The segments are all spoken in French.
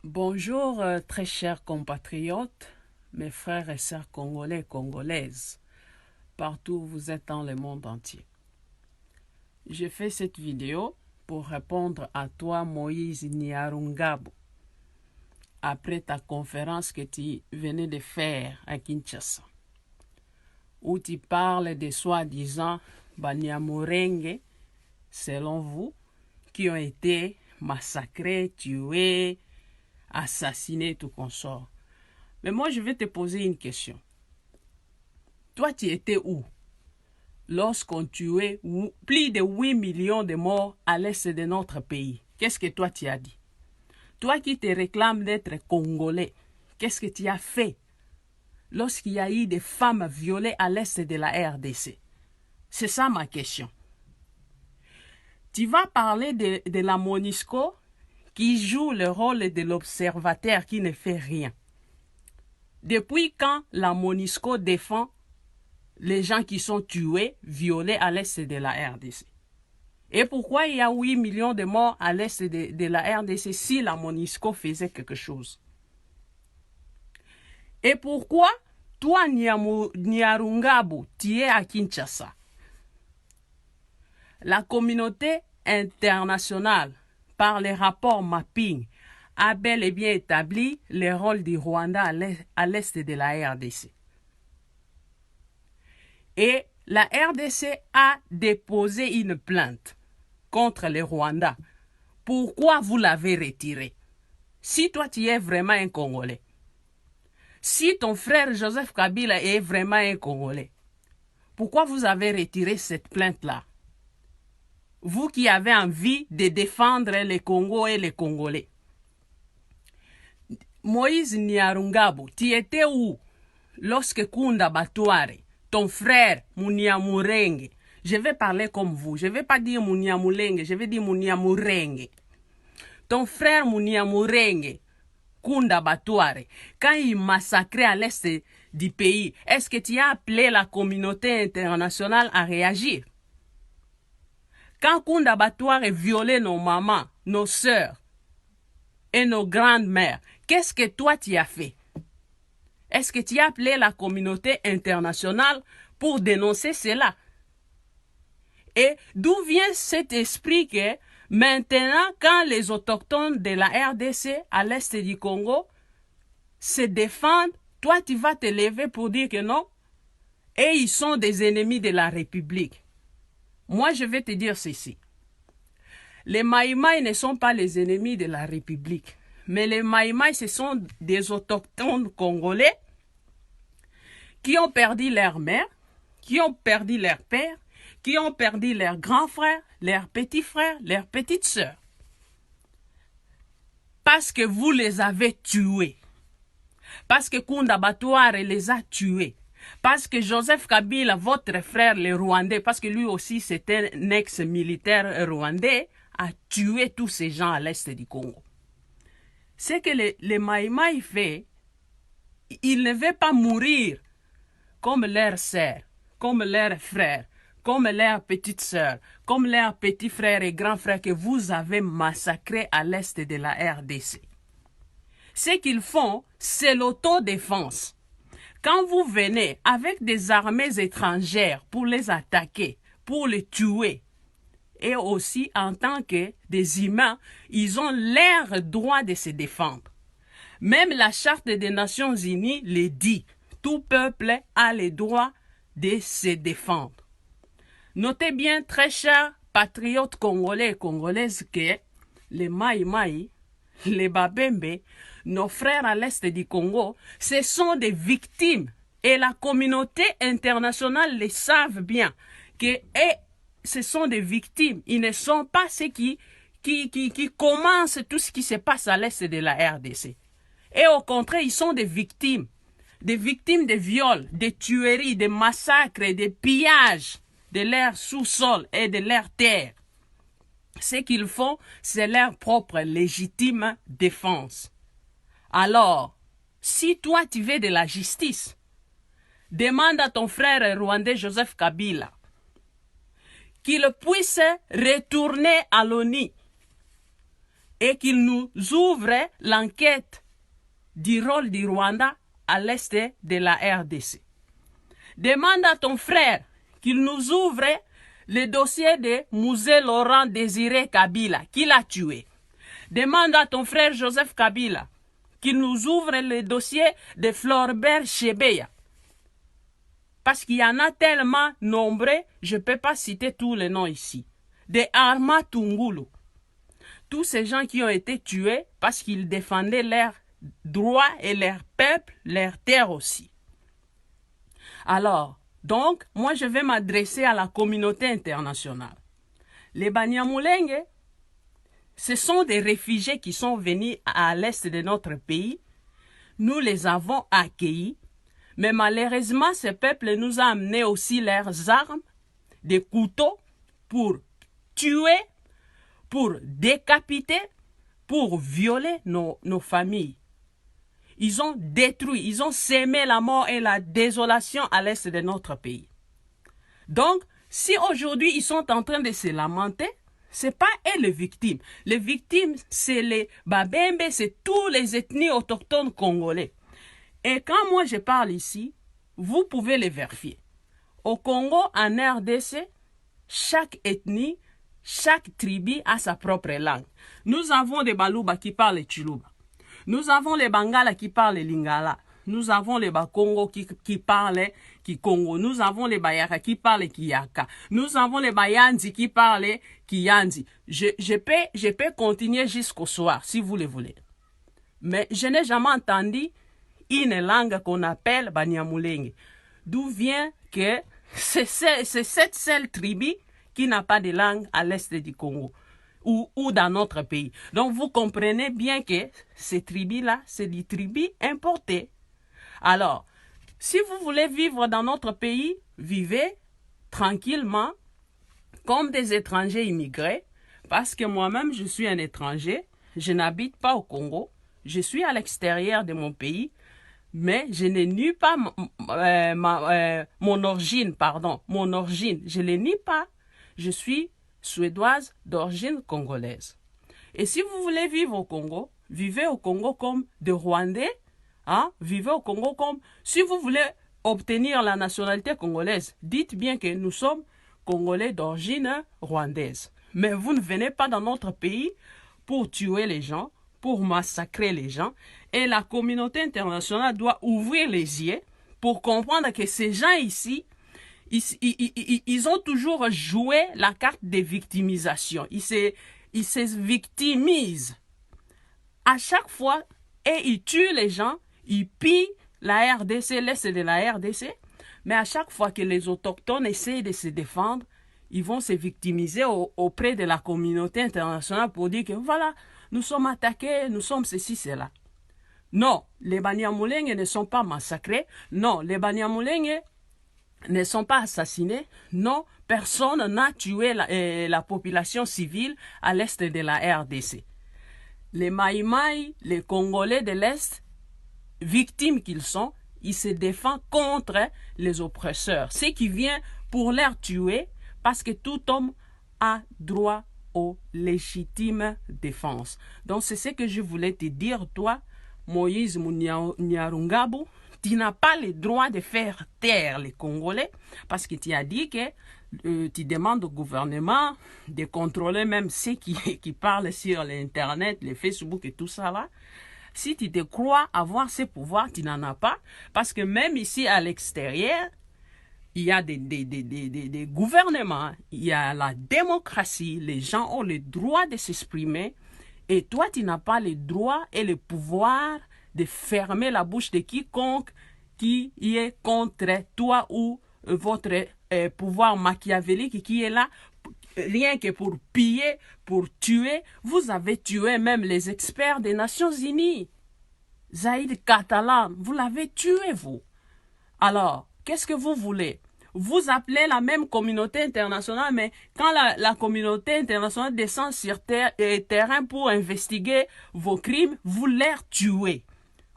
Bonjour, très chers compatriotes, mes frères et sœurs congolais et congolaises, partout où vous êtes dans le monde entier. Je fais cette vidéo pour répondre à toi, Moïse Nyarungabo, après ta conférence que tu venais de faire à Kinshasa, où tu parles de soi-disant Banyamulenge, selon vous, qui ont été massacrés, tués, assassinés, tout consort. Mais moi, je vais te poser une question. Toi, tu étais où lorsqu'on tuait plus de 8 millions de morts à l'est de notre pays? Qu'est-ce que toi, tu as dit? Toi qui te réclames d'être Congolais, qu'est-ce que tu as fait lorsqu'il y a eu des femmes violées à l'est de la RDC? C'est ça ma question. Tu vas parler de la MONUSCO qui joue le rôle de l'observateur qui ne fait rien. Depuis quand la MONUSCO défend les gens qui sont tués, violés à l'est de la RDC? Et pourquoi il y a 8 millions de morts à l'est de la RDC si la MONUSCO faisait quelque chose? Et pourquoi toi, Nyarungabo, tu es à Kinshasa? La communauté internationale, par les rapports mapping, a bel et bien établi le rôle du Rwanda à l'est de la RDC. Et la RDC a déposé une plainte contre le Rwanda. Pourquoi vous l'avez retiré? Si toi tu es vraiment un Congolais, si ton frère Joseph Kabila est vraiment un Congolais, pourquoi vous avez retiré cette plainte-là? Vous qui avez envie de défendre le Congo et les Congolais. Moïse Nyarungabo, tu étais où lorsque Kunda Batouare, ton frère Munyamulenge, je vais parler comme vous, je ne vais pas dire Munyamulenge, je vais dire Munyamulenge. Ton frère Munyamulenge, Kunda Batouare, quand il massacrait à l'est du pays, est-ce que tu as appelé la communauté internationale à réagir? Quand Kunda Batouare violait nos mamans, nos sœurs et nos grandes-mères, qu'est-ce que toi tu as fait? Est-ce que tu as appelé la communauté internationale pour dénoncer cela? Et d'où vient cet esprit que maintenant, quand les autochtones de la RDC à l'est du Congo se défendent, toi tu vas te lever pour dire que non? Et ils sont des ennemis de la République. Moi, je vais te dire ceci. Les Maïmaï ne sont pas les ennemis de la République. Mais les Maïmaï, ce sont des autochtones congolais qui ont perdu leur mère, qui ont perdu leur père, qui ont perdu leurs grands frères, leurs petits frères, leurs petites sœurs. Parce que vous les avez tués. Parce que Kunda Batouare les a tués. Parce que Joseph Kabila, votre frère, le Rwandais, parce que lui aussi c'était un ex-militaire rwandais, a tué tous ces gens à l'est du Congo. C'est que les Maïmaï fait, ils ne veulent pas mourir comme leurs sœurs, comme leurs frères, comme leurs petites sœurs, comme leurs petits frères et grands frères que vous avez massacrés à l'est de la RDC. Ce qu'ils font, c'est l'autodéfense. Quand vous venez avec des armées étrangères pour les attaquer, pour les tuer, et aussi en tant que des humains, ils ont leur droit de se défendre. Même la Charte des Nations Unies le dit. Tout peuple a le droit de se défendre. Notez bien, très chers patriotes congolais et congolaises, que les Maïmaï, les Babembe, nos frères à l'est du Congo, ce sont des victimes. Et la communauté internationale le savent bien. Que ce sont des victimes. Ils ne sont pas ceux qui commencent tout ce qui se passe à l'est de la RDC. Et au contraire, ils sont des victimes. Des victimes de viols, de tueries, de massacres, de pillages de leur sous-sol et de leur terre. Ce qu'ils font, c'est leur propre légitime défense. Alors, si toi tu veux de la justice, demande à ton frère rwandais Joseph Kabila qu'il puisse retourner à l'ONU et qu'il nous ouvre l'enquête du rôle du Rwanda à l'est de la RDC. Demande à ton frère qu'il nous ouvre le dossier de Musée Laurent Désiré Kabila, qui l'a tué. Demande à ton frère Joseph Kabila qu'il nous ouvre le dossier de Floribert Chebeya. Parce qu'il y en a tellement nombreux, je ne peux pas citer tous les noms ici. De Arma Tungulu. Tous ces gens qui ont été tués parce qu'ils défendaient leurs droits et leur peuple, leur terre aussi. Alors, donc, moi je vais m'adresser à la communauté internationale. Les Banyamulenge, ce sont des réfugiés qui sont venus à l'est de notre pays. Nous les avons accueillis. Mais malheureusement, ce peuple nous a amené aussi leurs armes, des couteaux pour tuer, pour décapiter, pour violer nos familles. Ils ont détruit, ils ont sémé la mort et la désolation à l'est de notre pays. Donc, si aujourd'hui ils sont en train de se lamenter, ce n'est pas eux les victimes. Les victimes, c'est les Babembe, c'est tous les ethnies autochtones congolais. Et quand moi je parle ici, vous pouvez les vérifier. Au Congo, en RDC, chaque ethnie, chaque tribu a sa propre langue. Nous avons des Baluba qui parlent le Chiluba. Nous avons les Bangala qui parlent le Lingala. Nous avons les Bakongo qui parlent Kikongo. Nous avons les Bayaka qui parlent Kiyaka. Nous avons les Bayanzi qui parlent Kiyanzi. Je peux continuer jusqu'au soir, si vous le voulez. Mais je n'ai jamais entendu une langue qu'on appelle Banyamulenge. D'où vient que c'est cette seule tribu qui n'a pas de langue à l'est du Congo ou dans notre pays. Donc vous comprenez bien que ces tribus-là, c'est des tribus importées. Alors, si vous voulez vivre dans notre pays, vivez tranquillement comme des étrangers immigrés, parce que moi-même je suis un étranger, je n'habite pas au Congo, je suis à l'extérieur de mon pays, mais je n'ai nu pas mon origine, je ne l'ai nie pas. Je suis suédoise d'origine congolaise. Et si vous voulez vivre au Congo, vivez au Congo comme des Rwandais, hein? Vivez au Congo comme, si vous voulez obtenir la nationalité congolaise, dites bien que nous sommes Congolais d'origine rwandaise. Mais vous ne venez pas dans notre pays pour tuer les gens, pour massacrer les gens. Et la communauté internationale doit ouvrir les yeux pour comprendre que ces gens ici, ils ont toujours joué la carte de victimisation. Ils se victimisent à chaque fois et ils tuent les gens, ils pillent la RDC, l'est de la RDC. Mais à chaque fois que les autochtones essaient de se défendre, ils vont se victimiser auprès de la communauté internationale pour dire que voilà, nous sommes attaqués, nous sommes ceci, cela. Non, les Banyamulenge ne sont pas massacrés. Non, les Banyamulenge ne sont pas assassinés. Non, personne n'a tué la population civile à l'est de la RDC. Les Maïmaï, les Congolais de l'Est, victimes qu'ils sont, ils se défendent contre les oppresseurs. Ce qui vient pour les tuer, parce que tout homme a droit aux légitimes défenses. Donc c'est ce que je voulais te dire, toi, Moïse Nyarungabu. Tu n'as pas le droit de faire taire les Congolais, parce que tu as dit que tu demandes au gouvernement de contrôler même ceux qui parlent sur l'Internet, le Facebook et tout ça là. Si tu te crois avoir ces pouvoirs, tu n'en as pas. Parce que même ici à l'extérieur, il y a des gouvernements, il y a la démocratie, les gens ont le droit de s'exprimer. Et toi, tu n'as pas le droit et le pouvoir de fermer la bouche de quiconque qui est contre toi ou votre pouvoir machiavélique qui est là rien que pour piller, pour tuer. Vous avez tué même les experts des Nations Unies. Zaïd Catalan, vous l'avez tué, vous. Alors, qu'est-ce que vous voulez? Vous appelez la même communauté internationale, mais quand la communauté internationale descend sur terrain pour investiguer vos crimes, vous les tuez.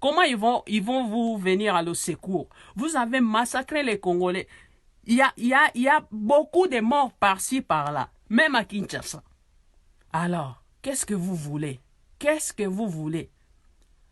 Comment ils vont vous venir à le secours? Vous avez massacré les Congolais. Il y a beaucoup de morts par-ci, par-là, même à Kinshasa. Alors, qu'est-ce que vous voulez? qu'est-ce que vous voulez?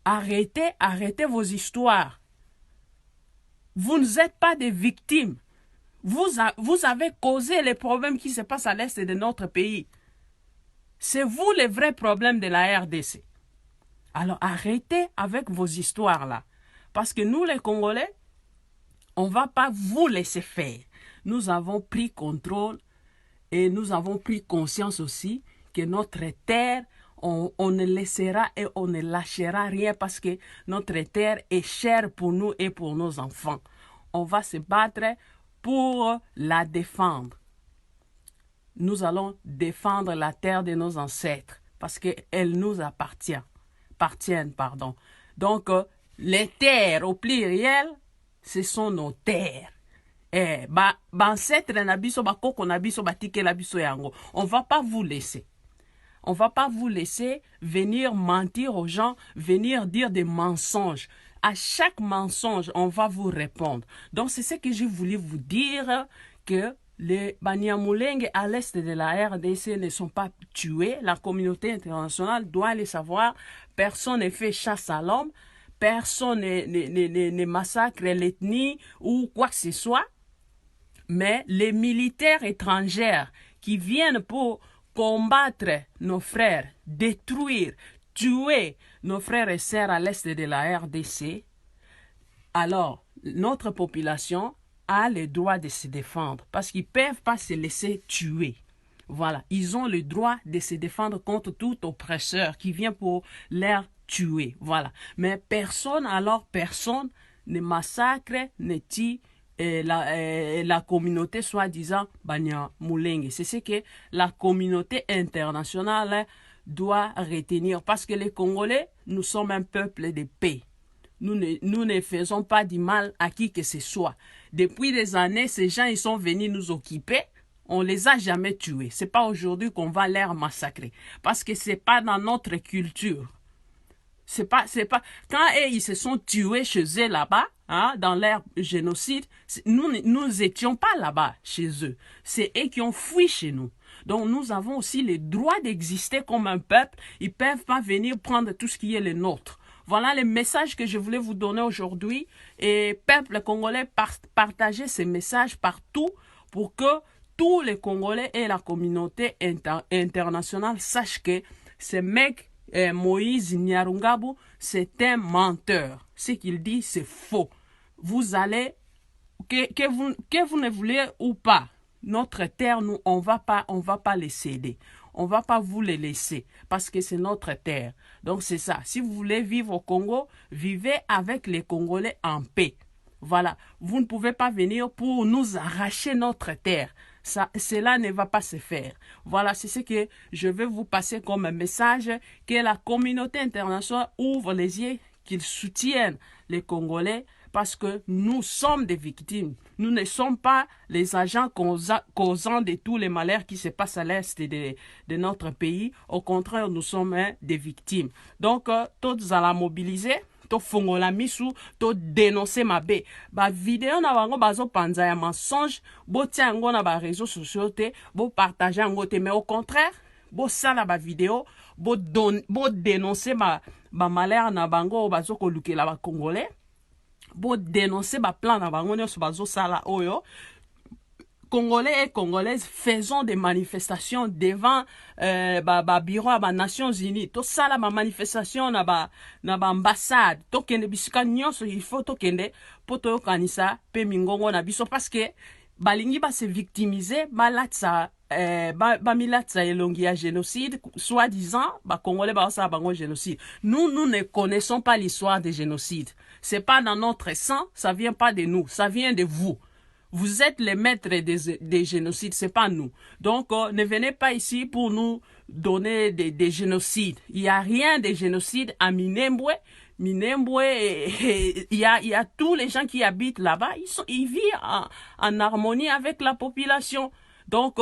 Arrêtez vos histoires. Vous n'êtes pas des victimes. Vous avez causé les problèmes qui se passent à l'est de notre pays. C'est vous les vrais problèmes de la RDC. Alors arrêtez avec vos histoires là. Parce que nous les Congolais, on ne va pas vous laisser faire. Nous avons pris contrôle et nous avons pris conscience aussi que notre terre, on ne laissera et on ne lâchera rien parce que notre terre est chère pour nous et pour nos enfants. On va se battre pour la défendre. Nous allons défendre la terre de nos ancêtres parce qu'elle nous appartiennent. Donc, les terres au pluriel, ce sont nos terres. Ancêtre na biso, koko na biso, batike la biso yango. On va pas vous laisser. On va pas vous laisser venir mentir aux gens, venir dire des mensonges. À chaque mensonge, on va vous répondre. Donc, c'est ce que j'ai voulu vous dire, que les Banyamulenge à l'est de la RDC ne sont pas tués. La communauté internationale doit le savoir. Personne ne fait chasse à l'homme. Personne ne massacre l'ethnie ou quoi que ce soit. Mais les militaires étrangers qui viennent pour combattre nos frères, détruire, tuer nos frères et sœurs à l'est de la RDC, alors notre population a le droit de se défendre parce qu'ils ne peuvent pas se laisser tuer. Voilà, ils ont le droit de se défendre contre tout oppresseur qui vient pour leur tuer. Voilà, mais personne ne massacre, ne tue la communauté soi-disant Banyamulenge. C'est ce que la communauté internationale doit retenir parce que les Congolais, nous sommes un peuple de paix. Nous ne faisons pas du mal à qui que ce soit. Depuis des années, ces gens ils sont venus nous occuper. On les a jamais tués. C'est pas aujourd'hui qu'on va les massacrer. Parce que c'est pas dans notre culture. C'est pas, quand ils se sont tués chez eux là-bas, hein, dans leur génocide, nous étions pas là-bas chez eux. C'est eux qui ont fui chez nous. Donc nous avons aussi le droit d'exister comme un peuple. Ils peuvent pas venir prendre tout ce qui est le nôtre. Voilà le message que je voulais vous donner aujourd'hui. Et peuple congolais, partagez ces messages partout pour que tous les Congolais et la communauté internationale sachent que ce mec, Moïse Nyarungabu, c'est un menteur. Ce qu'il dit, c'est faux. Vous allez, que vous ne voulez ou pas, notre terre, nous, on va pas les céder. On va pas vous les laisser parce que c'est notre terre. Donc c'est ça. Si vous voulez vivre au Congo, vivez avec les Congolais en paix. Voilà. Vous ne pouvez pas venir pour nous arracher notre terre. Cela ne va pas se faire. Voilà, c'est ce que je veux vous passer comme message, que la communauté internationale ouvre les yeux, qu'ils soutiennent les Congolais, parce que nous sommes des victimes. Nous ne sommes pas les agents causant de tous les malheurs qui se passent à l'est de notre pays. Au contraire, nous sommes des victimes. Donc, tous à la mobiliser. To fongola misu, to dénoncer ma bé. Ba vidéo na bango bazo panza ya mensonge, bo tia yango na ba réseaux sociaux te, bo partager yango te, mais au contraire, bo sala ba vidéo, bo dénoncer ba malheur na bango bazo kolukela ba Congolais, bo dénoncer ba plan na bango nyonso bazo sala oyo. Congolais et Congolaises, faisons des manifestations devant bureau à Nations Unies. Tout ça là, ma manifestation na ambassade. To kende bisika nyonso, il faut to kende poto kanisa pe mingongo na biso parce que balingi ba se victimiser, balatsa milatsa elongi ya génocide, soi-disant, Congolais ba sa bango génocide. Nous ne connaissons pas l'histoire des génocides. C'est pas dans notre sang, ça vient pas de nous, ça vient de vous. Vous êtes les maîtres des génocides, c'est pas nous. Donc, ne venez pas ici pour nous donner des génocides. Il n'y a rien de génocide à Minembwe. Minembwe, il y a tous les gens qui habitent là-bas. Ils vivent en harmonie avec la population. Donc,